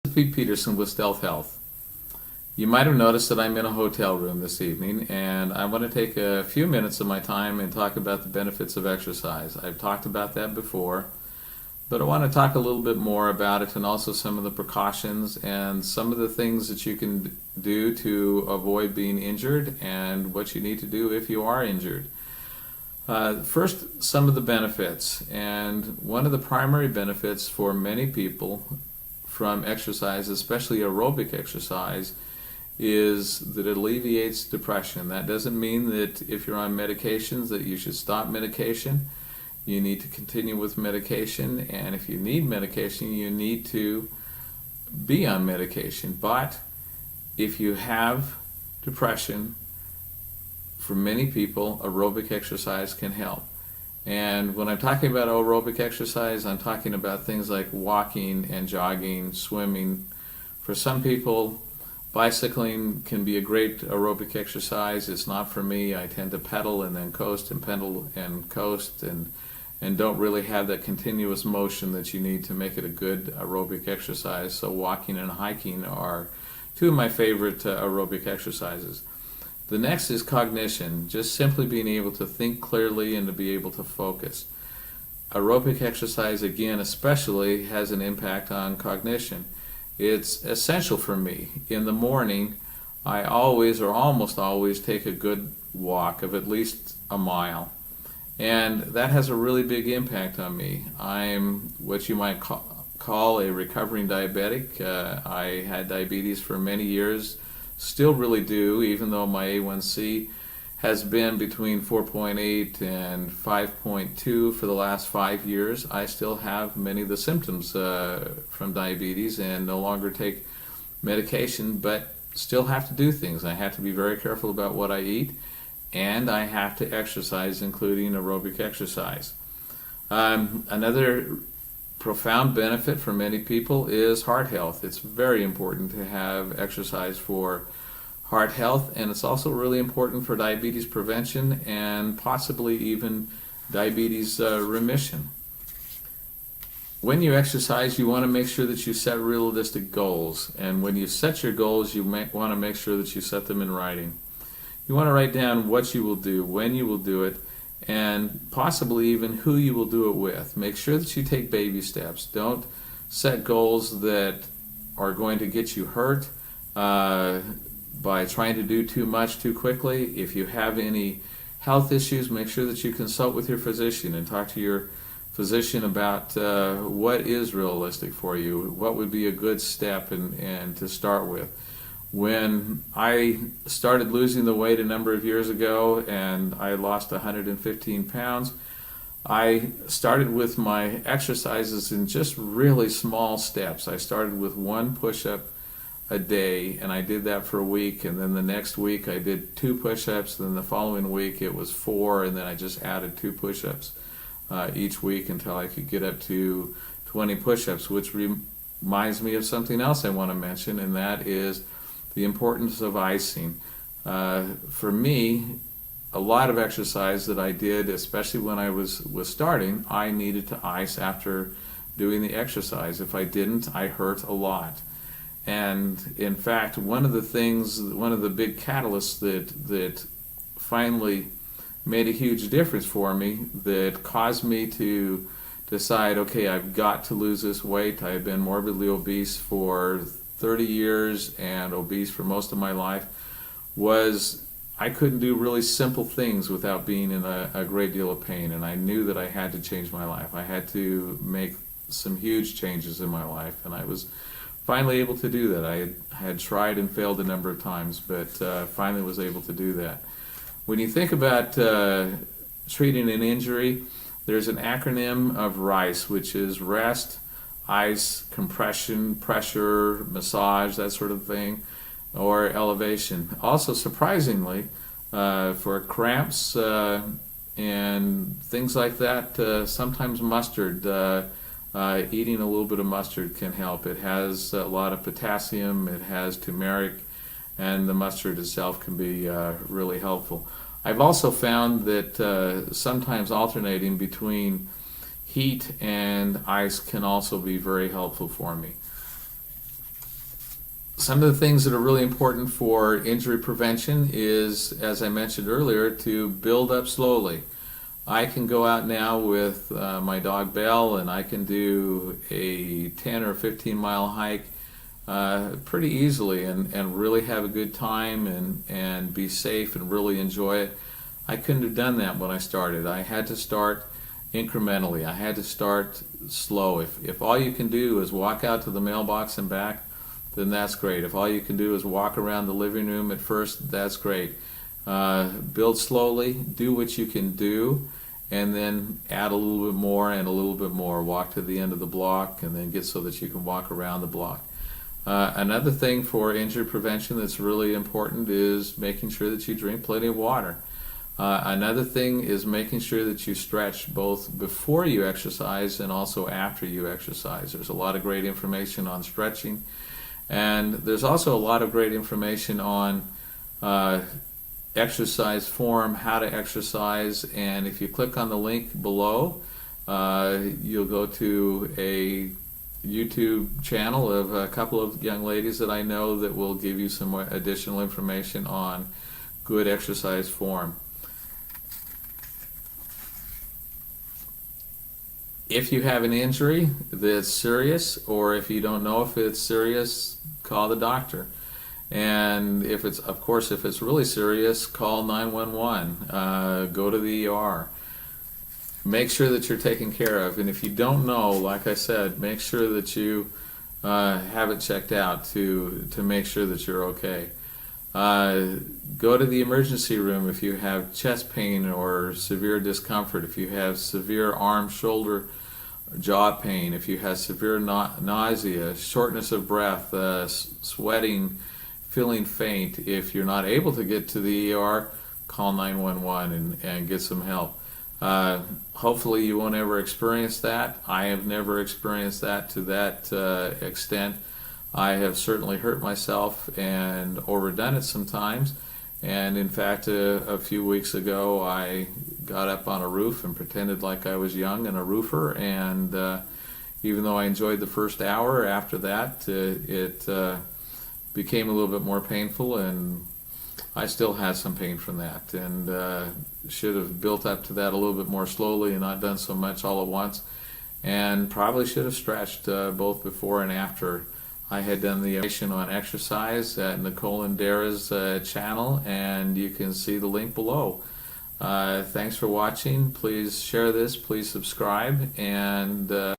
Pete Peterson with Stealth Health. You might have noticed that I'm in a hotel room this evening, and I want to take a few minutes of my time and talk about the benefits of exercise. I've talked about that before, but I want to talk a little bit more about it and also some of the precautions and some of the things that you can do to avoid being injured and what you need to do if you are injured. First, some of the benefits, and one of the primary benefits for many people from exercise, especially aerobic exercise, is that it alleviates depression. That doesn't mean that if you're on medications that you should stop medication. You need to continue with medication, and if you need medication, you need to be on medication. But if you have depression, for many people, aerobic exercise can help. And when I'm talking about aerobic exercise, I'm talking about things like walking and jogging, swimming. For some people, bicycling can be a great aerobic exercise. It's not for me. I tend to pedal and then coast and pedal and coast and don't really have that continuous motion that you need to make it a good aerobic exercise. So walking and hiking are two of my favorite aerobic exercises. The next is cognition, just simply being able to think clearly and to be able to focus. Aerobic exercise, again, especially has an impact on cognition. It's essential for me. In the morning, I always or almost always take a good walk of at least a mile. And that has a really big impact on me. I'm what you might call a recovering diabetic. I had diabetes for many years. Still really do, even though my A1C has been between 4.8 and 5.2 for the last 5 years. I still have many of the symptoms from diabetes and no longer take medication, but still have to do things. I have to be very careful about what I eat, and I have to exercise, including aerobic exercise. Another profound benefit for many people is heart health. It's very important to have exercise for heart health, and it's also really important for diabetes prevention and possibly even diabetes remission. When you exercise, you want to make sure that you set realistic goals, and when you set your goals, you want to make sure that you set them in writing. You want to write down what you will do, when you will do it, and possibly even who you will do it with. Make sure that you take baby steps. Don't set goals that are going to get you hurt by trying to do too much too quickly. If you have any health issues, make sure that you consult with your physician and talk to your physician about what is realistic for you, what would be a good step and to start with. When I started losing the weight a number of years ago and I lost 115 pounds, I started with my exercises in just really small steps. I started with 1 push-up a day, and I did that for a week, and then the next week I did 2 push-ups, then the following week it was 4, and then I just added 2 push-ups each week until I could get up to 20 push-ups, which reminds me of something else I want to mention, and that is the importance of icing. For me, a lot of exercise that I did, especially when I was starting, I needed to ice after doing the exercise. If I didn't, I hurt a lot. And in fact, one of the big catalysts that finally made a huge difference for me, that caused me to decide, okay, I've got to lose this weight. I've been morbidly obese for 30 years and obese for most of my life, was I couldn't do really simple things without being in a great deal of pain, and I knew that I had to change my life. I had to make some huge changes in my life, and I was finally able to do that. I had tried and failed a number of times, but finally was able to do that. When you think about treating an injury, there's an acronym of RICE, which is rest, ice, compression, pressure, massage, that sort of thing, or elevation. Also, surprisingly, for cramps and things like that, sometimes mustard, eating a little bit of mustard can help. It has a lot of potassium, it has turmeric, and the mustard itself can be really helpful. I've also found that sometimes alternating between heat and ice can also be very helpful for me. Some of the things that are really important for injury prevention is, as I mentioned earlier, to build up slowly. I can go out now with my dog Belle, and I can do a 10 or 15 mile hike pretty easily and really have a good time and be safe and really enjoy it. I couldn't have done that when I started. I had to start incrementally. I had to start slow. If all you can do is walk out to the mailbox and back, then that's great. If all you can do is walk around the living room at first, that's great. Build slowly, do what you can do, and then add a little bit more and a little bit more. Walk to the end of the block and then get so that you can walk around the block. Another thing for injury prevention that's really important is making sure that you drink plenty of water. Another thing is making sure that you stretch both before you exercise and also after you exercise. There's a lot of great information on stretching, and there's also a lot of great information on exercise form, how to exercise, and if you click on the link below, you'll go to a YouTube channel of a couple of young ladies that I know that will give you some additional information on good exercise form. If you have an injury that's serious, or if you don't know if it's serious, call the doctor. And if it's, of course, if it's really serious, call 911. Go to the ER. Make sure that you're taken care of. And if you don't know, like I said, make sure that you have it checked out to make sure that you're okay. Go to the emergency room if you have chest pain or severe discomfort, if you have severe arm, shoulder, jaw pain, if you have severe nausea, shortness of breath, sweating, feeling faint. If you're not able to get to the ER, call 911 and get some help. Hopefully you won't ever experience that. I have never experienced that to that extent. I have certainly hurt myself and overdone it sometimes. And in fact, a few weeks ago, I got up on a roof and pretended like I was young and a roofer. And even though I enjoyed the first hour, after that, it became a little bit more painful, and I still had some pain from that. And should have built up to that a little bit more slowly and not done so much all at once. And probably should have stretched both before and after I had done the information on exercise at Nicole and Dara's channel, and you can see the link below. Thanks for watching. Please share this, please subscribe, and